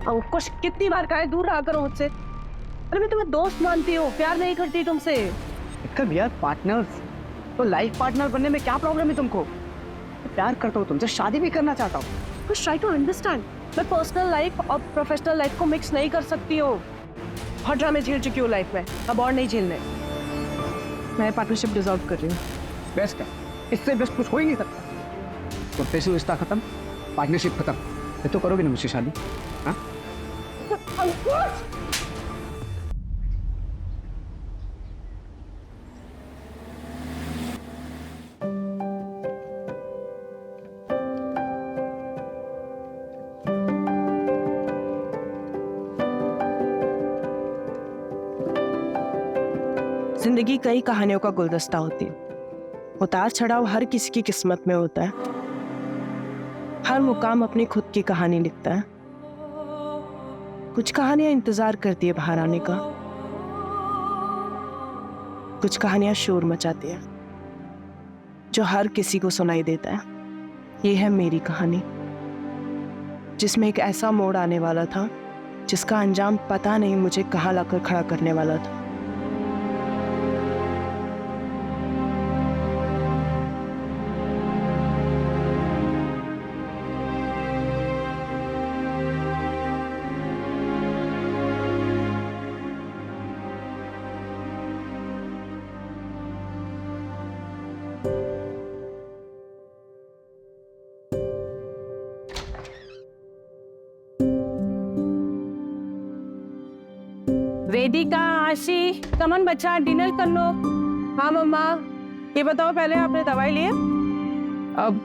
अंकुश कितनी बार कहा है दूर रहा करो मुझसे। अरे मैं तुम्हें दोस्त मानती हूँ, प्यार नहीं करती तुमसे। कब यार पार्टनर्स, तो लाइफ पार्टनर बनने में क्या प्रॉब्लम है तुमको? प्यार करता हूँ तुमसे, शादी भी करना चाहता हूँ। कुछ ट्राई टू अंडरस्टैंड। मैं पर्सनल लाइफ और प्रोफेशनल लाइफ को मिक्स नहीं कर सकती हूँ। बहुत ड्रामे झेल चुकी हूँ लाइफ में, अब और नहीं झेलने। मैं पार्टनरशिप डिसॉल्व कर रही हूँ। बेस्ट है, इससे बेस्ट कुछ हो ही नहीं सकता। प्रोफेशनल रिश्ता खत्म, पार्टनरशिप खत्म, ये तो करोगे ना मुझसे शादी? हाँ? अंकुश! जिंदगी कई कहानियों का गुलदस्ता होती है। उतार चढ़ाव हर किसी की किस्मत में होता है। हर मुकाम अपनी खुद की कहानी लिखता है। कुछ कहानियां इंतजार करती है बाहर आने का, कुछ कहानियां शोर मचाती है जो हर किसी को सुनाई देता है। ये है मेरी कहानी, जिसमें एक ऐसा मोड़ आने वाला था जिसका अंजाम पता नहीं मुझे कहाँ लाकर खड़ा करने वाला था। वेदिका, आशी, कमन बच्चा डिनर कर लो। हाँ मम्मा, ये बताओ पहले आपने दवाई ली है? अब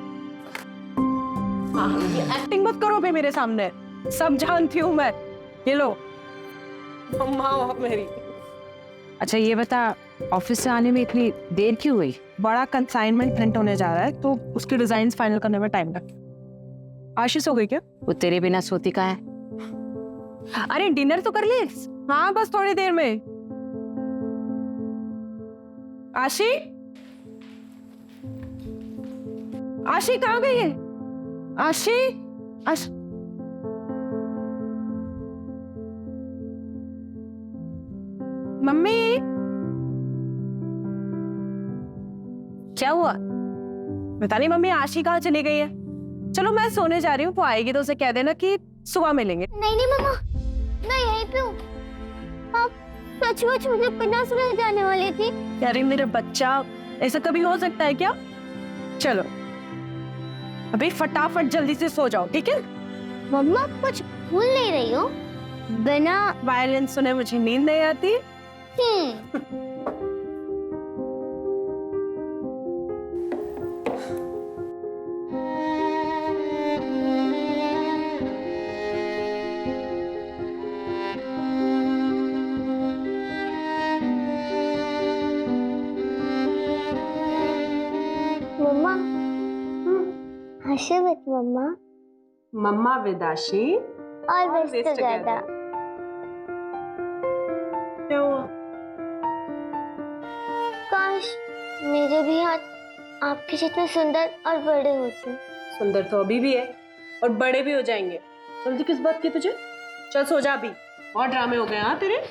एक्टिंग मत करो भाई मेरे सामने, सब जानती हूँ मैं। ये लो मम्मा हो मेरी। अच्छा ये बता, ऑफिस से आने में इतनी देर क्यों हुई? बड़ा कंसाइनमेंट प्रिंट होने जा रहा है तो उसके डिजाइन्स फाइनल करने में टाइम लगता। आशीष हो गई क्या? वो तेरे बिना सोती का है। अरे डिनर तो कर ले। हाँ बस थोड़ी देर में। आशी, आशी कहाँ गई है? आशी, मम्मी क्या हुआ? बता नहीं मम्मी, आशी कहाँ चली गई है? चलो मैं सोने जा रही हूँ, वो आएगी तो उसे कह देना कि सुबह मिलेंगे। नहीं नहीं मम्मा, मैं यहीं पे हूँ। आप सचमुच मुझे बिना सुनाए जाने वाली थी? अरे मेरे बच्चा, ऐसा कभी हो सकता है क्या? चलो अभी फटाफट जल्दी से सो जाओ, ठीक है? मम्मा कुछ भूल नहीं रही हो? बिना वायलिन सुने मुझे नींद नहीं आती। मम्मा हंसे मत मम्मा। मम्मा विदाशी ऑलवेज टुगेदर। क्या हुआ? काश मेरे भी हाथ आपके जितने सुंदर और बड़े होते। सुंदर तो अभी भी है और बड़े भी हो जाएंगे। जल्दी किस बात की तुझे? चल सो जा अभी, और ड्रामे हो गए हाँ तेरे।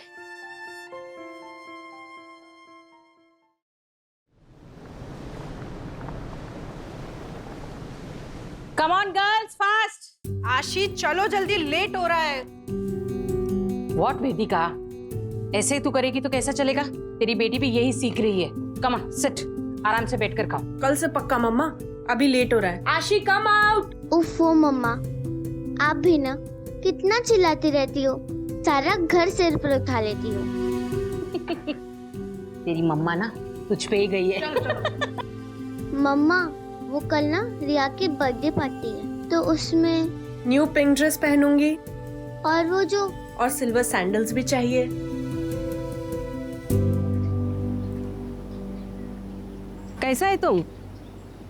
Come on girls, fast! आशी चलो जल्दी, लेट हो रहा है। व्हाट वेदिका, ऐसे ही तू करेगी तो कैसा चलेगा? तेरी बेटी भी यही सीख रही है। कम ऑन, सिट, आराम से बैठकर खाओ। कल से पक्का मम्मा, अभी लेट हो रहा है। आशी कम आउट। उफ़ो मम्मा, आप भी ना कितना चिल्लाती रहती हो, सारा घर सिर पर उठा लेती हो। तेरी मम्मा ना तुझ पे ही गई है। मम्मा वो कल ना रिया की बर्थडे पार्टी है तो उसमें न्यू पिंक ड्रेस पहनूंगी और वो जो और सिल्वर सैंडल्स भी चाहिए। कैसा है तुम?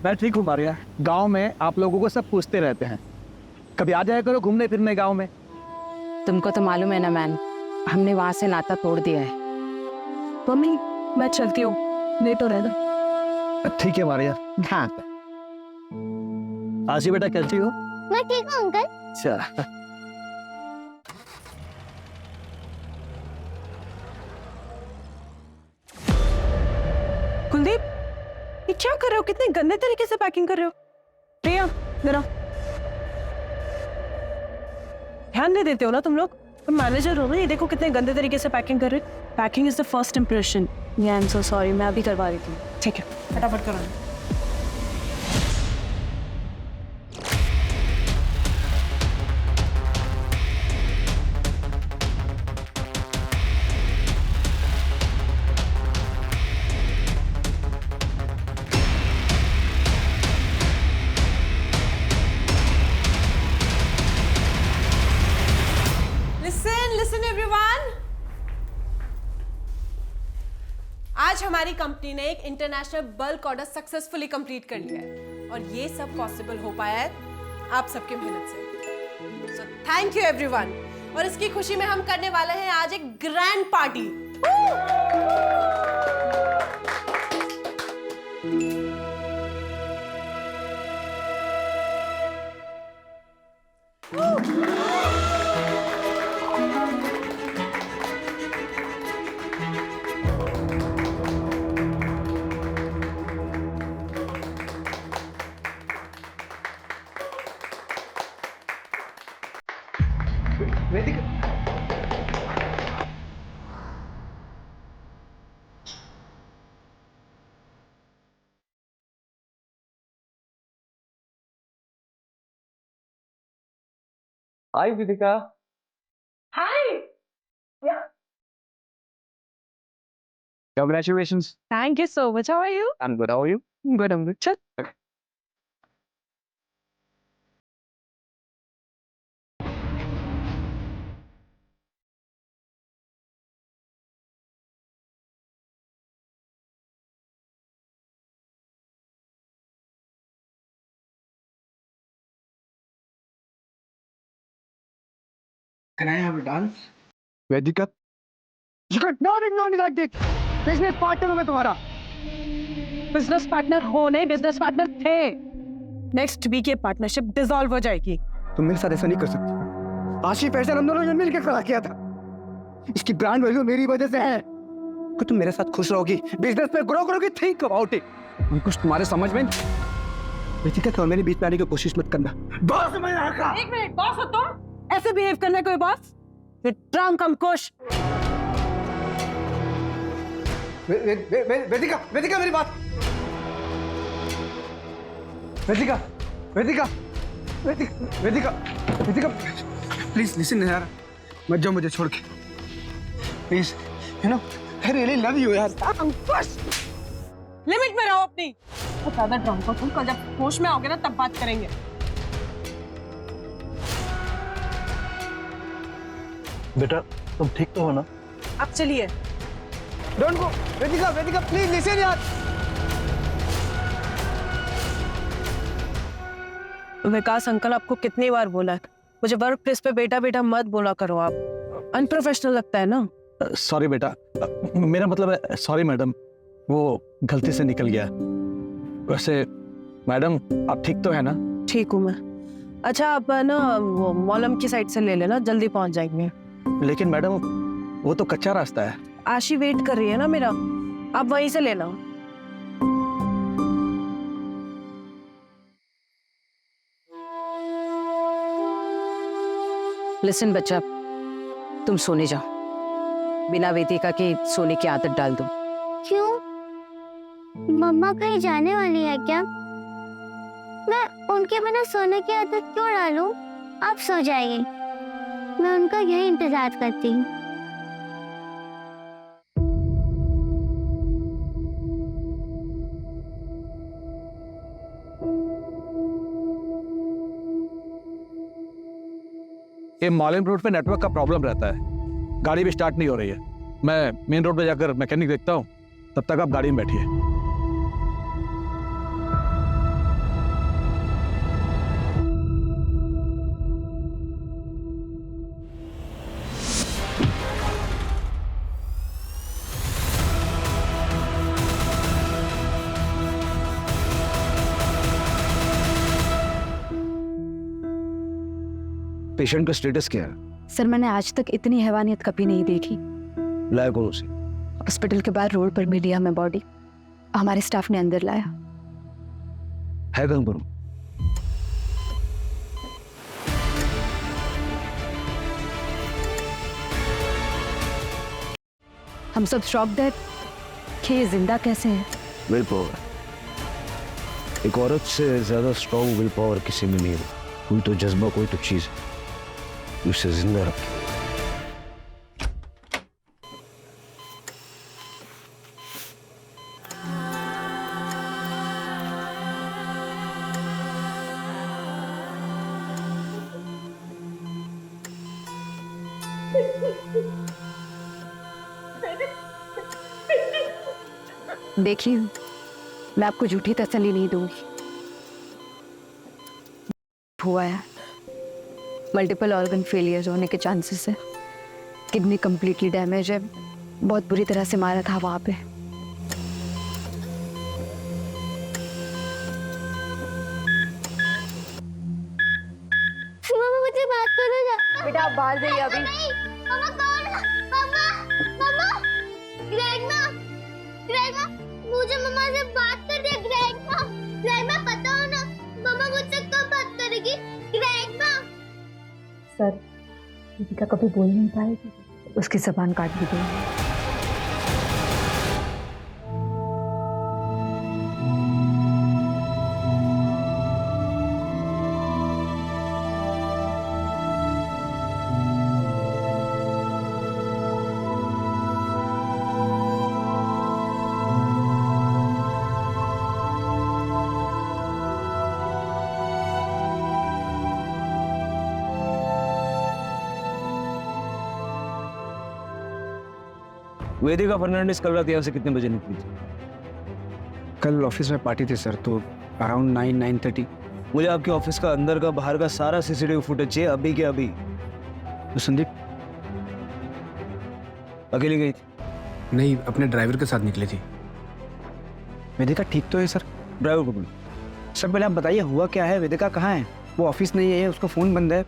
मैं ठीक हूँ मारिया। गांव में आप लोगों को सब पूछते रहते हैं, कभी आ जाया करो घूमने फिरने गांव में। तुमको तो मालूम है ना मैन, हमने वहां से नाता तोड़ दिया है। मम्मी मैं चलती हूँ, लेट हो रहा है। ठीक है मारिया। हाँ आशी बेटा कैसी हो? मैं ठीक हूँ अंकल। अच्छा कुलदीप, ये क्या कर रहे हो? कितने गंदे तरीके से पैकिंग कर रहे हो। प्रिया, जरा ध्यान नहीं देते हो ना तुम लोग? तुम मैनेजर हो ना, ये देखो कितने गंदे तरीके से पैकिंग कर रहे हो। Packing is the first impression. I am so sorry, मैं अभी करवा रही थी। ठीक है, फटाफट करो। Listen everyone. आज हमारी कंपनी ने एक international bulk order successfully complete कर लिया है और ये सब पॉसिबल हो पाया है आप सबकी मेहनत से। So thank you everyone. और इसकी खुशी में हम करने वाले हैं आज एक grand party. Vedika, hi Vedika. Hi. Congratulations. Thank you so much. How are you? I'm good. How are you? Good, I'm good. चल। Can I have a dance? Vedika, you got not ignore me like this. Business partner हूँ मैं तुम्हारा। Business partner हो नहीं, business partner थे। Next week ये partnership dissolve हो जाएगी। तुम मेरे साथ ऐसा नहीं कर सकती। आशिफ फैशन हम दोनों ने मिलकर खड़ा किया था। इसकी ब्रांड वैल्यू मेरी वजह से है। कि तुम मेरे साथ खुश रहोगी, बिजनेस में ग्रो करोगी, थिंक अबाउट इट। कुछ तुम्हारे समझ में वेदिका और मेरे बीच में आने की कोशिश मत करना। बॉस मैं यहाँ का। एक मिनट, बॉस हो तुम? ऐसे बिहेव करना है कोई बॉस? ट्रंक हम खुश। वेदिका, वेदिका मेरी बात। वेदिका, वेदिका, वेदिका, वेदिका, प्लीज लिसन यार, मत जाओ मुझे छोड़ के, please. You know I really love you यार। हम खुश। लिमिट में रहो अपनी। बहुत ज्यादा ड्रंक हो तुम। कल जब होश में आओगे ना तब बात करेंगे। बेटा तुम ठीक तो हो ना? अब चलिए। Don't go Vedika, Vedika please listen यार। विकास अंकल, आपको कितनी बार बोला है मुझे वर्क प्लेस पे बेटा बेटा मत बोला करो। आप अनप्रोफेशनल लगता है ना। सॉरी बेटा, मेरा मतलब है सॉरी मैडम, वो गलती से निकल गया। वैसे मैडम आप ठीक तो है ना? ठीक हूँ मैं। अच्छा आप ना वो मॉलम की साइड से ले लेना, जल्दी पहुंच जाएंगे। लेकिन मैडम वो तो कच्चा रास्ता है। आशी वेट कर रही है ना मेरा, आप वहीं से लेना। लिसन बच्चा, तुम सोने जाओ। बिना वेदिका के सोने की आदत डाल दो। क्यों? मम्मा कहीं जाने वाली है क्या? मैं उनके बिना सोने की आदत क्यों डालूं? आप सो जाइए, मैं उनका यही इंतजार करती हूँ। ये मॉलिन रोड पे नेटवर्क का प्रॉब्लम रहता है, गाड़ी भी स्टार्ट नहीं हो रही है। मैं मेन रोड पे जाकर मैकेनिक देखता हूँ, तब तक आप गाड़ी में बैठिए। पेशेंट का स्टेटस क्या है? सर मैंने आज तक इतनी हैवानियत कभी नहीं देखी। लाया कौन उसे? हॉस्पिटल के बाहर रोड पर मिली हमें बॉडी। हमारे स्टाफ ने अंदर लाया। है कहाँ पर? हम सब शॉक्ड है कि ये जिंदा कैसे है। विल पावर, एक औरत से ज्यादा स्ट्रॉन्ग विल पावर किसी में नहीं है। कोई तो जज्बा, कोई तो चीज उसे जिंदा रखे। देखिए, मैं आपको झूठी तसल्ली नहीं दूंगी। हुआ है, मल्टीपल ऑर्गन फेलियर होने के चांसेस है, किडनी कंप्लीटली डैमेज है, बहुत बुरी तरह से मारा था वहां पे। मम्मा मुझे बात करो ना। बेटा आप बाहर जाइए अभी। मम्मा कौन? मम्मा, मम्मा, ग्रैंडमा, ग्रैंडमा, मुझे मम्मा से बात कर दे। ग्रैंडमा, ग्रैंडमा पता हो ना, मम्मा मुझसे कब बात करेगी? ग्रैंडमा। सर, दीपिका कभी बोल नहीं पाएगी, उसकी जबान काट दी गई। वेदिका फर्नांडिस कल रात यहाँ से कितने बजे निकली थी? कल ऑफिस में पार्टी थी सर, तो अराउंड 9-9:30। मुझे आपके ऑफिस का अंदर का बाहर का सारा सीसीटीवी फुटेज चाहिए, अभी के अभी। तो संदीप अकेली गई थी? नहीं, अपने ड्राइवर के साथ निकली थी। वेदिका ठीक तो है सर? ड्राइवर को बोलो। सर पहले आप बताइए हुआ क्या है, वेदिका कहाँ है? वो ऑफिस नहीं है, उसका फ़ोन बंद है,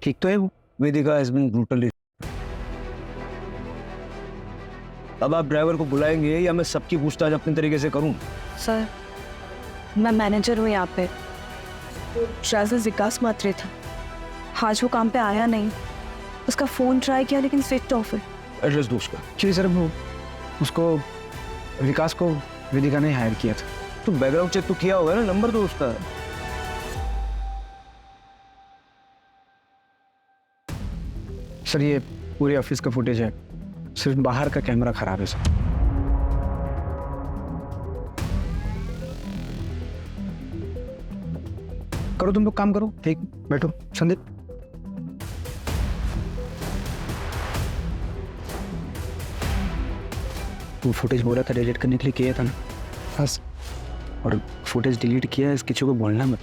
ठीक तो है वो? वेदिका हैज बीन ब्रूटली। अब आप ड्राइवर को बुलाएंगे या मैं सबकी पूछताछ अपने तरीके से करूं? सर, मैं मैनेजर हूँ यहाँ पे, ड्राइवर विकास मात्रे था, आज वो काम पे आया नहीं। उसका फ़ोन ट्राई किया लेकिन स्विच ऑफ है। एड्रेस दो उसका। एक्चुअली सर वो उसको विकास को वेदिका ने हायर किया था। तो बैकग्राउंड चेक तो किया होगा ना, नंबर दो उसका। सर ये पूरे ऑफिस का फुटेज है, सिर्फ बाहर का कैमरा खराब है सर। करो तुम लोग काम करो, ठीक बैठो। संदीप वो फुटेज बोला था डिलीट करने के लिए, किया था ना? बस, और फुटेज डिलीट किया है, इस किसी को बोलना मत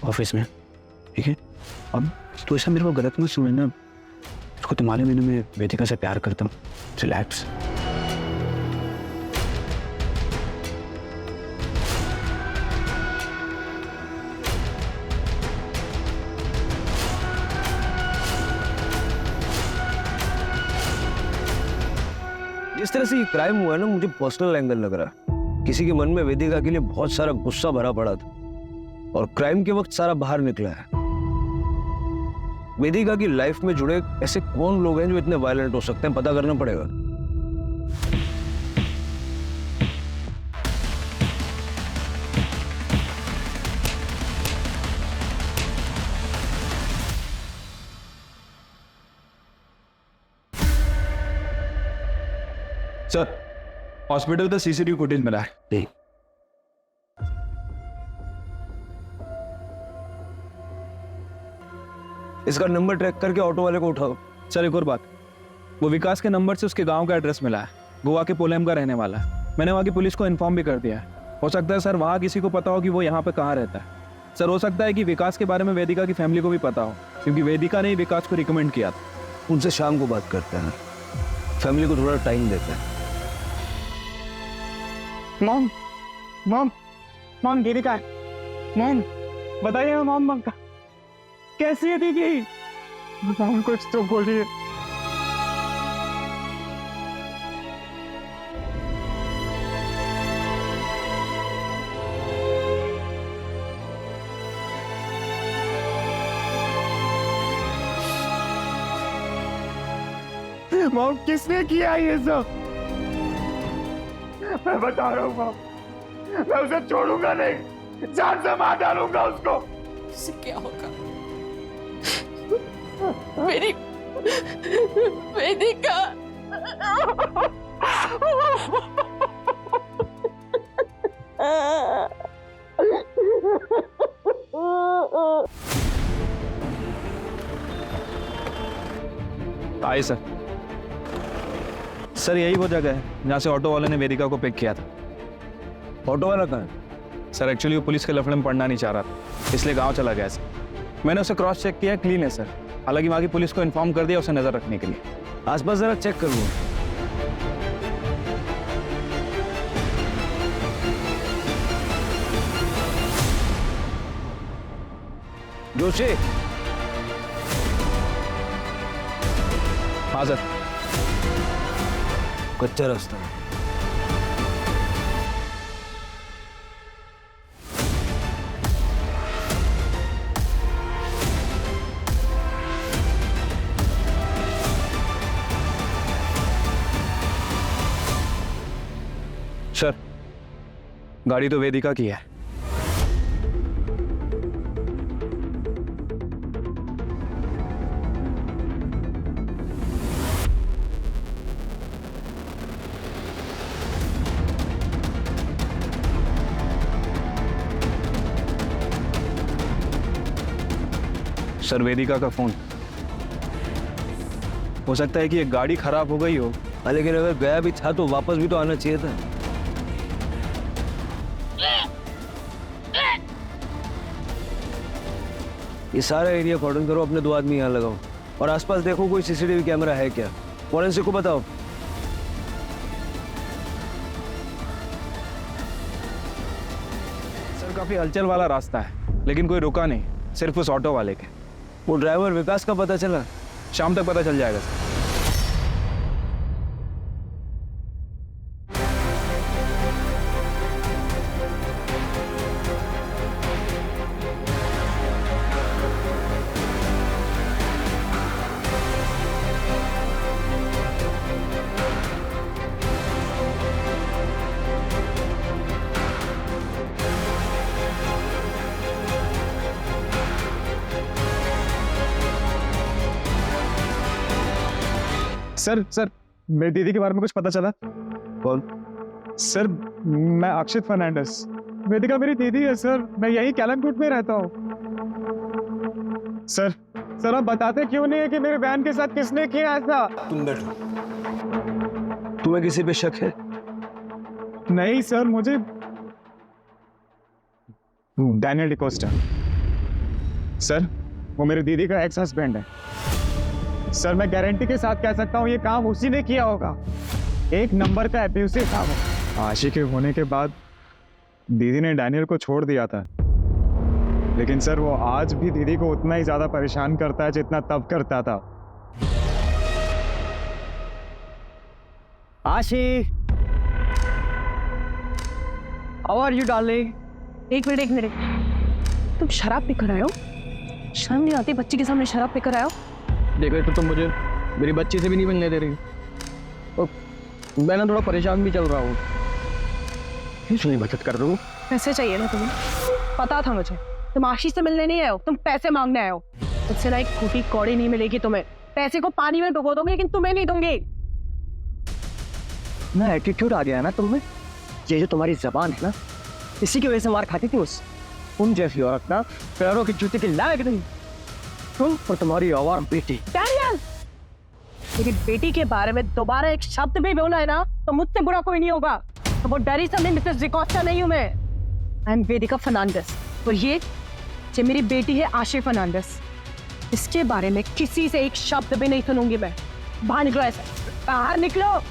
ऑफिस में, ठीक है? अब तो ऐसा मेरे को गलत मत सुने ना, उसको तो मालूम है मैं वेदिका से प्यार करता हूँ। रिलैक्स। जिस तरह से ये क्राइम हुआ है ना, मुझे पर्सनल एंगल लग रहा है। किसी के मन में वेदिका के लिए बहुत सारा गुस्सा भरा पड़ा था और क्राइम के वक्त सारा बाहर निकला है। वेदिका की लाइफ में जुड़े ऐसे कौन लोग हैं जो इतने वायलेंट हो सकते हैं, पता करना पड़ेगा। सर, हॉस्पिटल का सीसीटीवी फुटेज मिला है। नहीं, इसका नंबर ट्रैक करके ऑटो वाले को उठाओ। सर एक और बात, वो विकास के नंबर से उसके गांव का एड्रेस मिला है, गोवा के पोलेम का रहने वाला है। मैंने वहाँ की पुलिस को इन्फॉर्म भी कर दिया है। हो सकता है सर वहाँ किसी को पता हो कि वो यहाँ पे कहाँ रहता है। सर हो सकता है कि विकास के बारे में वेदिका की फैमिली को भी पता हो, क्योंकि वेदिका ने ही विकास को रिकमेंड किया था। उनसे शाम को बात करते हैं, फैमिली को थोड़ा टाइम देते हैं। मॉम मॉम मॉम दीदी का है? मॉम बताइए मॉम कैसी है दीदी? मॉम कुछ तो बोलिए। मॉम किसने किया ये सब? मैं बता रहा हूँ मॉम, मैं उसे छोड़ूंगा नहीं, जान से मार डालूंगा उसको। उससे क्या होगा? मेरी वेदिका। आइए सर, यही वो जगह है जहाँ से ऑटो वाले ने वेदिका को पिक किया था। ऑटो वाला कहाँ है? सर एक्चुअली वो पुलिस के लफड़े में पड़ना नहीं चाह रहा था, इसलिए गांव चला गया सर। मैंने उसे क्रॉस चेक किया, क्लीन है सर। हालांकि वहाँ की पुलिस को इन्फॉर्म कर दिया उसे नजर रखने के लिए। आसपास जरा चेक कर लो। जोशी। हाँ सर। कच्चा रास्ता है। सर गाड़ी तो वेदिका की है। सर वेदिका का फोन। हो सकता है कि ये गाड़ी खराब हो गई हो। लेकिन अगर गया भी था तो वापस भी तो आना चाहिए था। ये सारा एरिया कॉर्डन करो, अपने 2 आदमी यहाँ लगाओ और आसपास देखो कोई सीसीटीवी कैमरा है क्या। फॉरेंसिक को बताओ। सर काफी हलचल वाला रास्ता है, लेकिन कोई रुका नहीं, सिर्फ उस ऑटो वाले के। वो ड्राइवर विकास का पता चला? शाम तक पता चल जाएगा सर। सर मेरी दीदी के बारे में कुछ पता चला? कौन? सर मैं अक्षित फर्नांडिस। वेदिका मेरी दीदी है सर, मैं यही कैलमकूट में रहता हूँ। सर आप बताते क्यों नहीं है कि मेरे बहन के साथ किसने किया ऐसा? तुम बैठो। तुम्हें किसी पे शक है? नहीं सर, मुझे डैनियल डिकोस्टा। सर वो मेरी दीदी का एक्स हस्बैंड है। सर मैं गारंटी के साथ कह सकता हूँ ये काम उसी ने किया होगा। एक नंबर का एब्यूसिव था वो। आशिक होने के बाद दीदी ने डैनियल को छोड़ दिया था, लेकिन सर वो आज भी दीदी को उतना ही ज्यादा परेशान करता है जितना तब करता था। आशी, हाउ आर यू डार्लिंग? एक मिनट, तुम शराब पीकर आए हो? शर्म नहीं आती बच्ची के सामने शराब पीकर आए हो? देखो तो तुम मुझे मेरी बच्ची से भी नहीं मिलने दे रही, और मैं ना थोड़ा परेशान भी चल रहा हूँ। इसलिए बचत कर दूँ। पैसे चाहिए ना तुम्हें? पता था मुझे तुम आशीष से मिलने नहीं आए हो, तुम पैसे मांगने आए हो। उससे ना एक फूटी कौड़ी नहीं मिलेगी तुम्हें। पैसे को पानी में डुबो दोगे, लेकिन तुम्हें नहीं दूंगी। ना एटीट्यूड आ गया ना तुम्हें। ये जो तुम्हारी जबान है ना, इसी की वजह से मार खाती थी उन जैसी औरत ना पैरों की जूते की लायक नहीं। तुम और तुम्हारी आवारा बेटी। डैनियल, मेरी बेटी के बारे में दोबारा एक शब्द भी बोला है ना तो मुझसे बुरा कोई नहीं होगा। तो वो डरी समझे मिसेस डिकोस्टा नहीं हूं मैं। आई एम वेदिका फर्नांडिस। और ये मेरी बेटी है आशी फर्नांडिस। इसके बारे में किसी से एक शब्द भी नहीं सुनूंगी मैं। बाहर निकलो, ऐसे बाहर निकलो।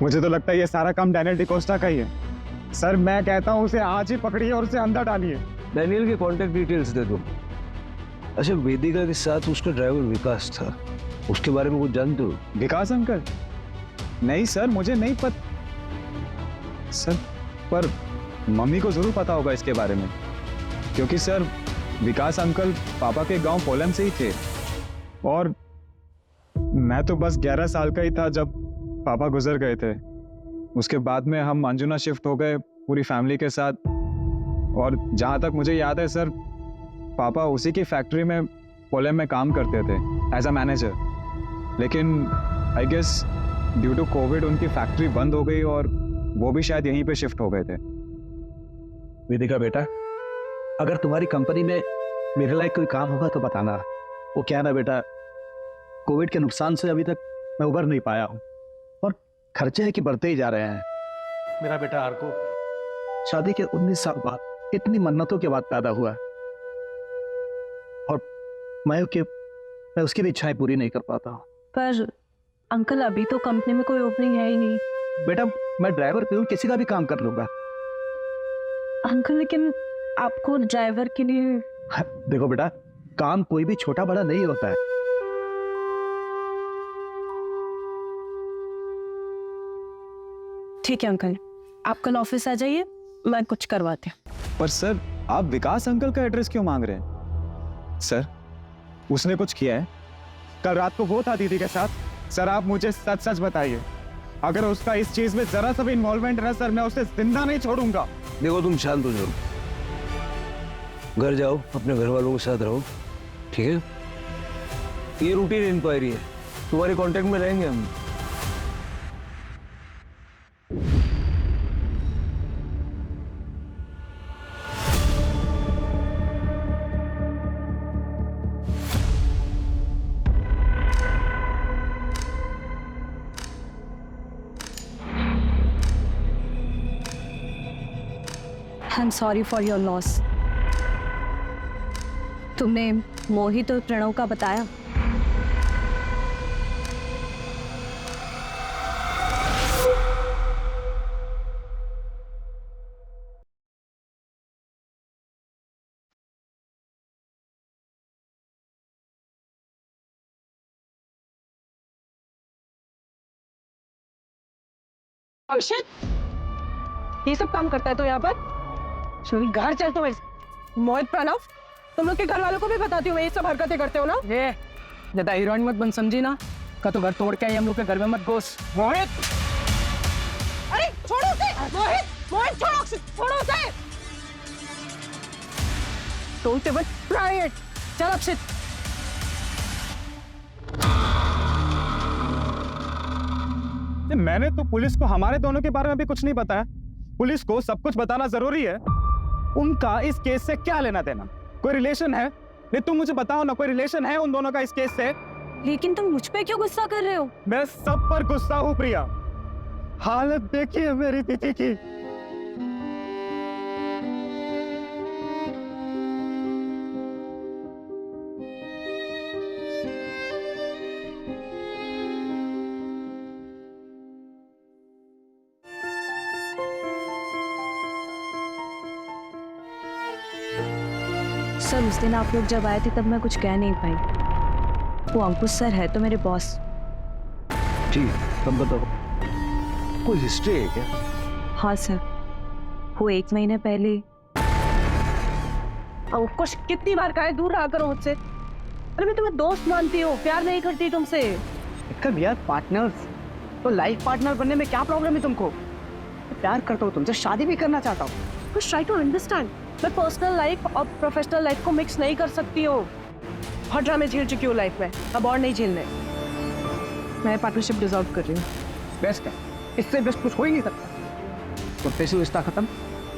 मुझे तो लगता है ये सारा काम डैनियल डिकोस्टा का ही है। सर मैं कहता हूँ उसे आज ही पकड़िए और उसे अंदर डालिए। डैनियल के कॉन्टेक्ट डिटेल्स दे दो। अच्छा, वेदिका के साथ उसका ड्राइवर विकास था, उसके बारे में कुछ जानते हो? विकास अंकल? नहीं सर, मुझे नहीं पता सर, पर मम्मी को जरूर पता होगा इसके बारे में, क्योंकि सर विकास अंकल पापा के गांव पोलम से ही थे और मैं तो बस 11 साल का ही था जब पापा गुजर गए थे। उसके बाद में हम अंजुना शिफ्ट हो गए पूरी फैमिली के साथ। और जहाँ तक मुझे याद है सर, पापा उसी की फैक्ट्री में पोलम में काम करते थे एज अ मैनेजर। लेकिन I guess due to covid उनकी फैक्ट्री बंद हो गई और वो भी शायद यहीं पे शिफ्ट हो गए थे। वेदिका बेटा, अगर तुम्हारी कंपनी में मेरे लायक कोई काम होगा तो बताना। वो क्या ना बेटा, कोविड के नुकसान से अभी तक मैं उबर नहीं पाया हूँ और खर्चे हैं कि बढ़ते ही जा रहे हैं। मेरा बेटा आर्को शादी के 19 साल बाद इतनी मन्नतों के बाद पैदा हुआ और मैं उसकी भी इच्छाएं पूरी नहीं कर पाता हूँ। पर अंकल अभी तो कंपनी में कोई ओपनिंग है ही नहीं। बेटा मैं ड्राइवर पे हूँ, किसी का भी काम कर लूंगा। अंकल लेकिन आपको ड्राइवर के लिए देखो बेटा, काम कोई भी छोटा बड़ा नहीं होता है। ठीक है अंकल, आप कल ऑफिस आ जाइए, मैं कुछ करवाती हूँ। पर सर आप विकास अंकल का एड्रेस क्यों मांग रहे हैं? सर उसने कुछ किया है? कल रात को वो था दीदी के साथ। सर आप मुझे सच सच बताइए, अगर उसका इस चीज में जरा सा भी इन्वॉल्वमेंट है सर, मैं उसे जिंदा नहीं छोड़ूंगा। देखो तुम शांत हो जाओ, घर जाओ, अपने घर वालों के साथ रहो, ठीक है? ये रूटीन इंक्वायरी है, तुम्हारे कांटेक्ट में रहेंगे हम। I am sorry for your loss. तुमने मोहित और प्रणव का बताया? अक्षत, ये सब काम करता है तो यहाँ पर? चल घर चल। तो मोहित, प्रणव, तुम लोग के घर वालों को भी बताती हूँ मैं ये सब हरकतें करते हो ना? ये ज्यादा हीरोइन मत बन, समझी ना? का तो घर तोड़ के आई हम लोग के घर में मत घुस। मोहित, अरे छोड़ो उसे! मोहित, मोहित छोड़ो अक्षत, छोड़ो उसे! टोलते बस प्राइवेट। चल अक्षित। मैंने तो पुलिस को हमारे दोनों के बारे में भी कुछ नहीं बताया। पुलिस को सब कुछ बताना जरूरी है। उनका इस केस से क्या लेना देना? कोई रिलेशन है? नहीं तुम मुझे बताओ ना, कोई रिलेशन है उन दोनों का इस केस से? लेकिन तुम मुझ पे क्यों गुस्सा कर रहे हो? मैं सब पर गुस्सा हूँ प्रिया। हालत देखिए मेरी दीदी की। सर उस दिन आप लोग जब आए थे तब मैं कुछ कह नहीं पाई। वो अंकुश सर है तो मेरे बॉस। ठीक, तब बताओ, कोई हिस्ट्री है क्या? हाँ सर, वो 1 महीने पहले। अंकुश कितनी बार कहा है दूर रहा करो मुझसे। अरे मैं तुम्हें दोस्त मानती हूँ, प्यार नहीं करती तुमसे। कब यार पार्टनर्स, तो लाइफ पार्टनर बनने में क्या प्रॉब्लम है तुमको? प्यार करता हूँ तुमसे, शादी भी करना चाहता हूँ। कुछ ट्राई टू अंडरस्टैंड। मैं पर्सनल लाइफ और प्रोफेशनल लाइफ को मिक्स नहीं कर सकती हूँ। बहुत ड्रामे झेल चुकी हूँ लाइफ में, अब और नहीं झेलने। मैं पार्टनरशिप डिसॉल्व कर रही हूँ। बेस्ट है, इससे बेस्ट कुछ हो ही नहीं सकता। प्रोफेशनल रिश्ता खत्म,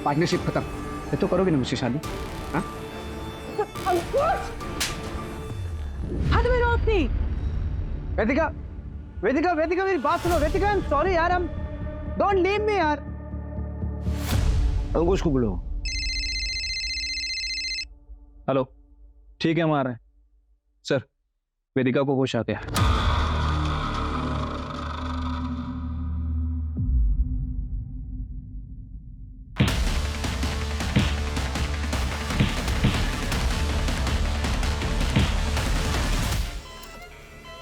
पार्टनरशिप खत्म। ये तो करोगे ना मुझसे शादी? हाँ? अंकुश! हाथ में रो अपनी। वेदिका, वेदिका, वेदिका मेरी बात सुनो। वेदिका, आई एम सॉरी यार, हम डोंट लीव मी यार। अंकुश को बुलाओ। हेलो, ठीक है हम आ रहे हैं। सर वेदिका को होश आ गया।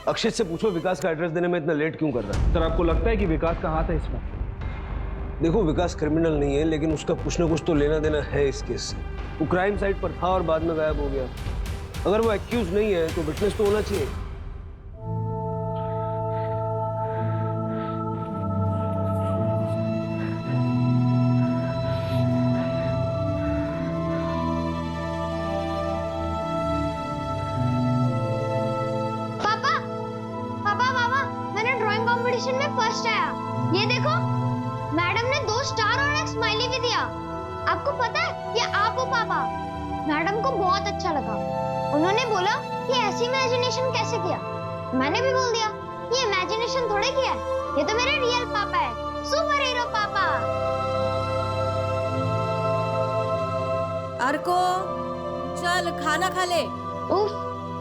अक्षित से पूछो विकास का एड्रेस देने में इतना लेट क्यों कर रहा है? सर आपको लगता है कि विकास का हाथ है इसमें? देखो विकास क्रिमिनल नहीं है, लेकिन उसका कुछ ना कुछ तो लेना देना है इस केस से। वो क्राइम साइट पर था और बाद में गायब हो गया। अगर वो एक्यूज नहीं है तो विटनेस तो होना चाहिए। पापा पापा पापा मैंने ड्राइंग कंपटीशन में फर्स्ट आया। ये देखो मैडम ने 2 स्टार और एक स्माइली भी दिया। आपको पता है ये आप हो पापा। मैडम को बहुत अच्छा लगा। उन्होंने बोला कि ऐसी इमेजिनेशन कैसे किया। मैंने भी बोल दिया ये इमेजिनेशन थोड़े किया है, ये तो मेरे रियल पापा है, सुपर हीरो पापा। अर्को चल खाना खा ले। उफ,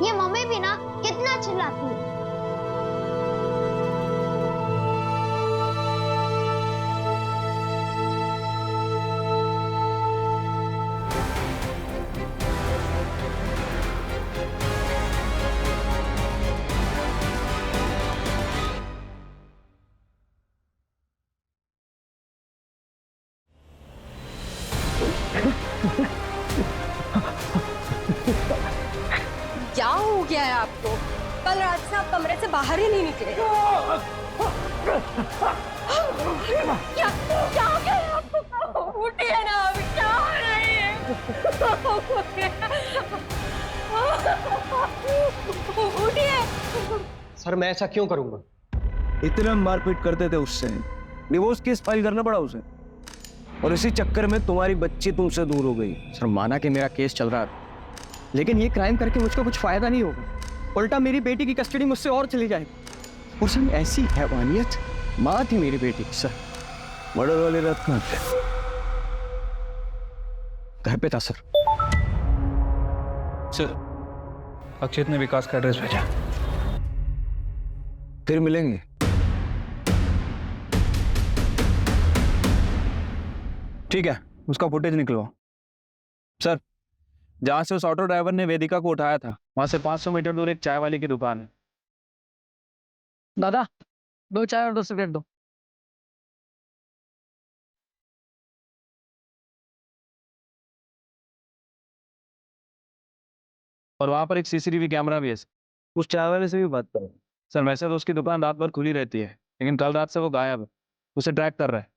ये मम्मी भी ना कितना चिल्लाती है। क्या हो गया है आपको? कल रात से आप कमरे से बाहर ही नहीं निकले। क्या क्या हो गया है आपको? उठिए ना, अभी क्या हो रही है? उठिए। सर मैं ऐसा क्यों करूंगा? इतना मारपीट करते थे उससे, डिवोर्स केस फाइल करना पड़ा उसे, और इसी चक्कर में तुम्हारी बच्ची तुमसे दूर हो गई। सर माना कि मेरा केस चल रहा था, लेकिन ये क्राइम करके मुझको कुछ फायदा नहीं होगा। उल्टा मेरी बेटी की कस्टडी मुझसे और चली जाएगी। और सर ऐसी हैवानियत, माँ थी मेरी बेटी। सर मर्डर वाली रात कहाँ थे? घर पे था सर। सर अक्षित ने विकास का एड्रेस भेजा। फिर मिलेंगे। ठीक है, उसका फुटेज निकलवाओ। सर जहां से उस ऑटो ड्राइवर ने वेदिका को उठाया था वहां से 500 मीटर दूर एक चाय वाली की दुकान है। दादा 2 चाय और 2 सिगरेट दो। और वहां पर एक सीसीटीवी कैमरा भी है। उस चाय वाले से भी बात करो। सर वैसे तो उसकी दुकान रात भर खुली रहती है, लेकिन कल रात से वो गायब है। उसे ट्रैक कर रहा है।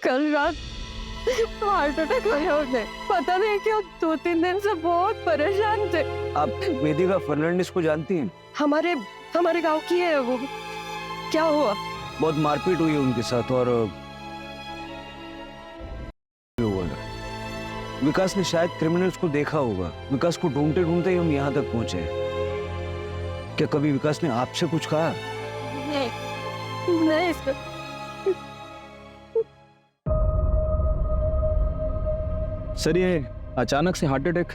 कल रात हार्ट अटैक आया उन्हें। पता नहीं क्यों 2-3 दिन से बहुत परेशान थे। आप वेदिका फर्नांडिस को जानती हैं? हमारे गांव की है वो। क्या हुआ? बहुत मारपीट हुई है उनके साथ, और विकास ने शायद क्रिमिनल्स को देखा होगा। विकास को ढूंढते ढूंढते ही हम यहाँ तक पहुंचे। क्या कभी विकास ने आपसे कुछ कहा? नहीं सर। सर ये अचानक से हार्ट अटैक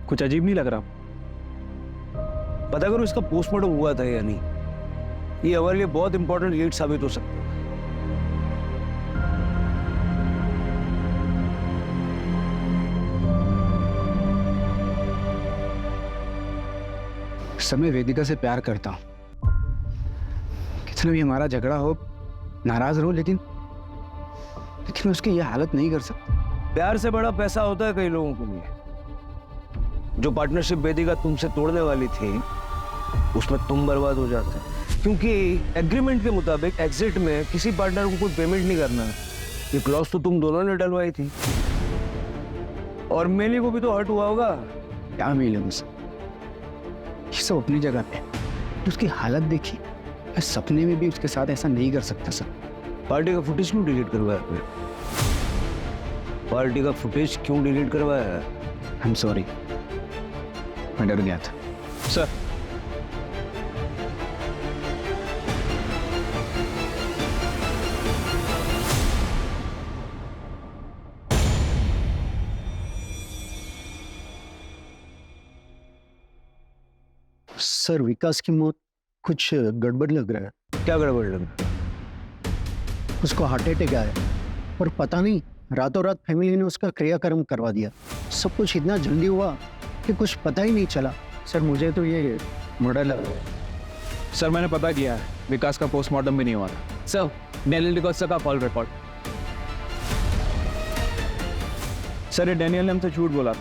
कुछ अजीब नहीं लग रहा? पता करो इसका पोस्टमार्टम हुआ था या नहीं। ये हमारे लिए बहुत इंपॉर्टेंट लीड साबित हो सकता है। सर मैं वेदिका से प्यार करता हूँ। कितना भी हमारा झगड़ा हो, नाराज रहो, लेकिन मैं उसकी ये हालत नहीं कर सकता। प्यार से बड़ा पैसा होता है कई लोगों के लिए। जो पार्टनरशिप वेदिका तुमसे तोड़ने वाली थी उसमें तुम बर्बाद हो जाते, क्योंकि एग्रीमेंट के मुताबिक एग्जिट में किसी पार्टनर को कोई पेमेंट नहीं करना है। ये क्लॉज तो तुम दोनों ने डलवाई थी। और मेली को भी तो हर्ट हुआ होगा। क्या मिले मुझसे, ये सब अपनी जगह पे। उसकी हालत देखी, मैं सपने में भी उसके साथ ऐसा नहीं कर सकता सर। पार्टी का फुटेज क्यों डिलीट करवाया फिर? पार्टी का फुटेज क्यों डिलीट करवाया? I am sorry. मैं डर गया था। सर सर विकास की मौत कुछ गड़बड़ लग रहा है। क्या गड़बड़ लग रहा है? उसको हार्ट अटैक आया और पता नहीं रातों रात फैमिली ने उसका क्रियाक्रम करवा दिया। सब कुछ इतना जल्दी हुआ कि कुछ पता ही नहीं चला। सर मुझे तो ये मर्डर लग रहा है। सर मैंने पता किया है, विकास का पोस्टमार्टम भी नहीं हुआ था। सर डैनियल डिकोस्टा का कॉल रिकॉर्ड। सर ये डैनियल ने हमसे झूठ बोला था।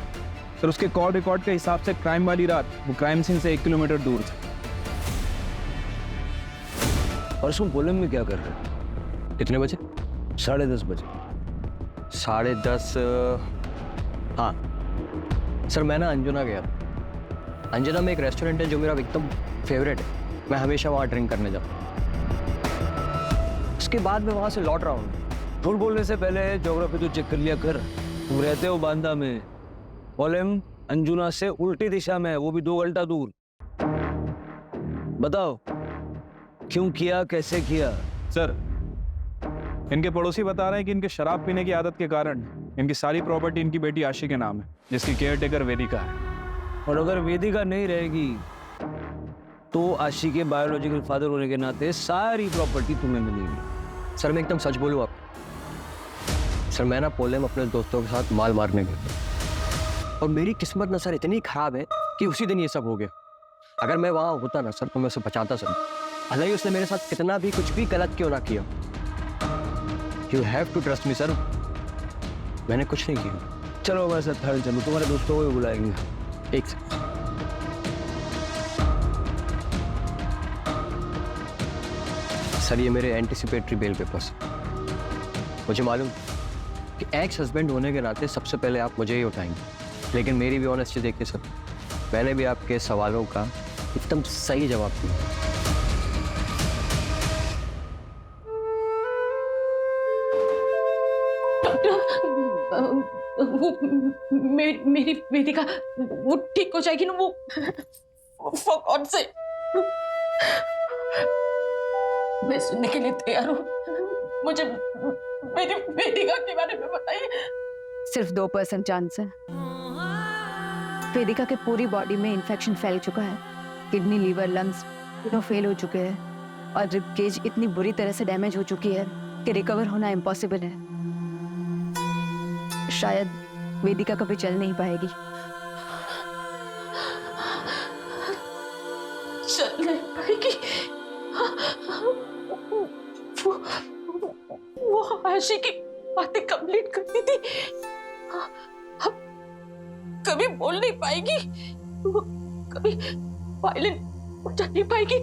सर उसके कॉल रिकॉर्ड के हिसाब से क्राइम वाली रात वो क्राइम सीन से 1 किलोमीटर दूर था। परसों पोलम में क्या कर रहे हैं? कितने बजे? 10:30 बजे। 10:30। हाँ सर, मैं ना अंजुना गया था। अंजुना में एक रेस्टोरेंट है जो मेरा एकदम फेवरेट है। मैं हमेशा वहाँ ड्रिंक करने जाता हूँ। उसके बाद मैं वहाँ से लौट रहा हूँ। झूठ बोलने से पहले ज्योग्राफी तो चेक कर लिया कर। तुम रहते हो बांदा में, पोलम अंजुना से उल्टी दिशा में है, वो भी 2 घंटा दूर। बताओ क्यों किया, कैसे किया? सर इनके पड़ोसी बता रहे हैं कि इनके शराब पीने की आदत के कारण इनकी सारी प्रॉपर्टी इनकी बेटी आशी के नाम है, जिसकी केयरटेकर वेदिका है। और अगर वेदिका नहीं रहेगी तो आशी के बायोलॉजिकल फादर होने के नाते सारी प्रॉपर्टी तुम्हें मिलेगी। सर मैं एकदम सच बोलूँ आप, सर मैं ना पोलम अपने दोस्तों के साथ माल मारने गया और मेरी किस्मत ना सर इतनी खराब है कि उसी दिन ये सब हो गया। अगर मैं वहाँ होता ना सर तो मैं उसे बचाता सर। भले ही उसने मेरे साथ कितना भी कुछ भी गलत क्यों ना किया। You have to trust me sir, मैंने कुछ नहीं किया। चलो मैं सर थर्ड चलूँ, तुम्हारे दोस्तों को भी बुलाएंगे। एक सेकंड। सर ये मेरे एंटिसिपेटरी बेल पेपर्स। मुझे मालूम कि एक्स हस्बैंड होने के नाते सबसे पहले आप मुझे ही उठाएंगे, लेकिन मेरी भी ऑनेस्टी देखिए सर, मैंने भी आपके सवालों का एकदम सही जवाब दिया। वो मेरी वेदिका वो ठीक हो जाएगी ना? वो for God's sake, मैं सुनने के लिए तैयार हूँ। मुझे मेरी वेदिका के बारे में बताइए। सिर्फ 2% चांस है। वेदिका के पूरी बॉडी में इन्फेक्शन फैल चुका है। किडनी, लीवर, लंग्स दोनों फेल हो चुके हैं और रिब केज इतनी बुरी तरह से डैमेज हो चुकी है कि रिकवर होना इम्पॉसिबल है। शायद वेदिका कभी चल नहीं पाएगी। चल नहीं पाएगी? वो आशी की बातें कंप्लीट करती थी, अब कभी बोल नहीं पाएगी, वो कभी वायलेंट हो जा नहीं पाएगी।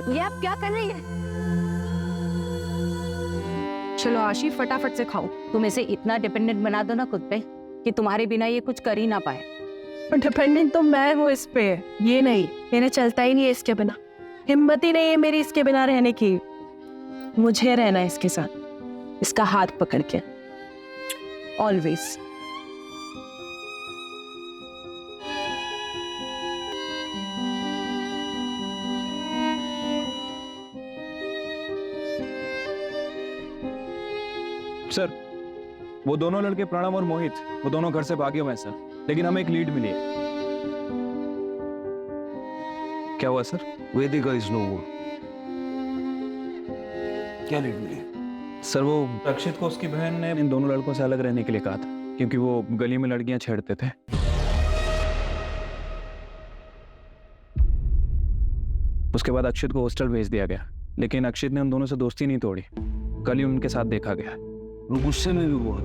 ये आप क्या कर रही है? चलो आशी फटाफट से खाओ। तुम इसे इतना डिपेंडेंट बना दो ना खुद पे कि तुम्हारे बिना ये कुछ कर ही ना पाए। डिपेंडेंट तो मैं हूँ इस पे, ये नहीं। मेरा चलता ही नहीं है इसके बिना। हिम्मत ही नहीं है मेरी इसके बिना रहने की। मुझे रहना है इसके साथ, इसका हाथ पकड़ के ऑलवेज। सर वो दोनों लड़के प्रणव और मोहित, वो दोनों घर से भागे हुए हैं सर, लेकिन हमें एक लीड मिली है। क्या हुआ सर? वेदिका इज नो मोर। क्या लीड मिली? सर वो अक्षित को उसकी बहन ने इन दोनों लड़कों से अलग रहने के लिए कहा था, क्योंकि वो गली में लड़कियां छेड़ते थे। उसके बाद अक्षित को हॉस्टल भेज दिया गया, लेकिन अक्षित ने उन दोनों से दोस्ती नहीं तोड़ी। कल ही उनके साथ देखा गया। वो गुस्से में भी बहुत।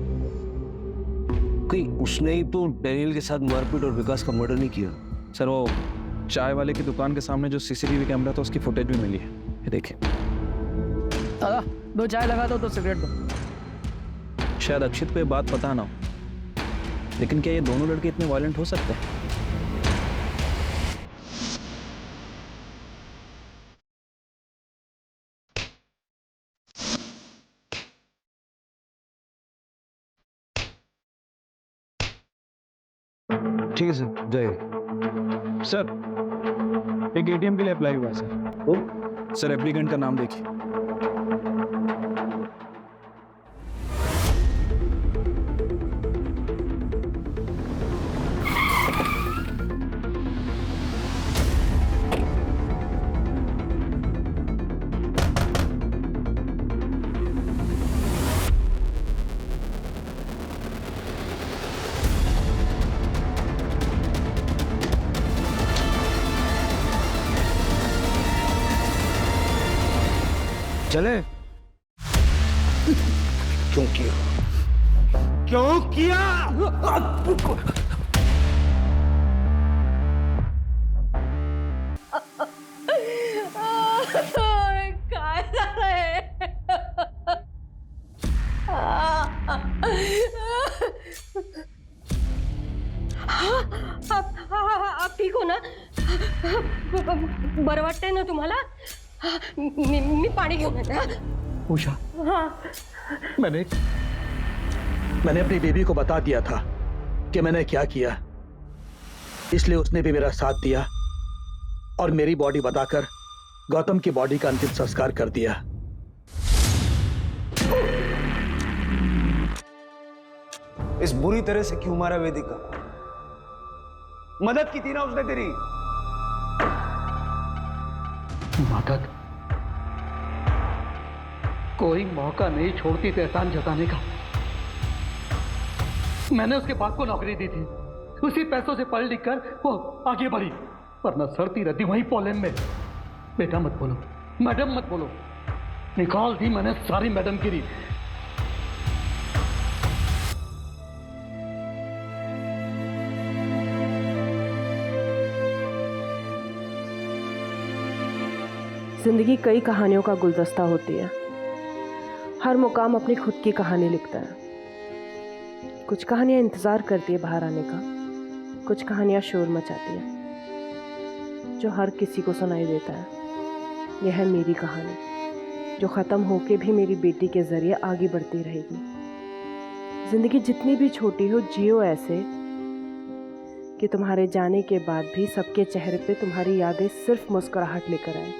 कहीं उसने ही तो डैनियल के साथ मारपीट और विकास का मर्डर नहीं किया? सर वो चाय वाले की दुकान के सामने जो सीसीटीवी कैमरा था उसकी फुटेज भी मिली है, ये देखिए। दादा 2 चाय लगा दो, 2 सिगरेट दो। शायद अक्षित को ये बात पता ना हो, लेकिन क्या ये दोनों लड़के इतने वायलेंट हो सकते हैं? ठीक है सर, जय। सर एक एटीएम के लिए अप्लाई हुआ है सर। ओ? सर एप्लीकेंट का नाम देखिए। चले? क्यों किया? क्यों किया? काय झालंय? आप ठीक हो ना? बरं वाटतंय ना तुम्हाला? मी पाणी घेऊन येते. हा? उषा, हाँ. मैंने अपनी बीवी को बता दिया था कि मैंने क्या किया, इसलिए उसने भी मेरा साथ दिया और मेरी बॉडी बताकर गौतम की बॉडी का अंतिम संस्कार कर दिया। इस बुरी तरह से क्यों मारा वेदिका? मदद की थी ना उसने तेरी। मदद? कोई मौका नहीं छोड़ती थी एहसान जताने का। मैंने उसके बाप को नौकरी दी थी, उसी पैसों से पढ़ लिख कर वो आगे बढ़ी, वरना सड़ती रहती वहीं पोलैंड में। बेटा मत बोलो, मैडम मत बोलो, निकाल दी मैंने सारी मैडम गिरी। जिंदगी कई कहानियों का गुलदस्ता होती है। हर मुकाम अपनी खुद की कहानी लिखता है। कुछ कहानियां इंतजार करती है बाहर आने का, कुछ कहानियां शोर मचाती है जो हर किसी को सुनाई देता है। यह है मेरी कहानी, जो ख़त्म होके भी मेरी बेटी के जरिए आगे बढ़ती रहेगी। जिंदगी जितनी भी छोटी हो, जियो ऐसे कि तुम्हारे जाने के बाद भी सबके चेहरे पे तुम्हारी यादें सिर्फ मुस्कुराहट लेकर आए।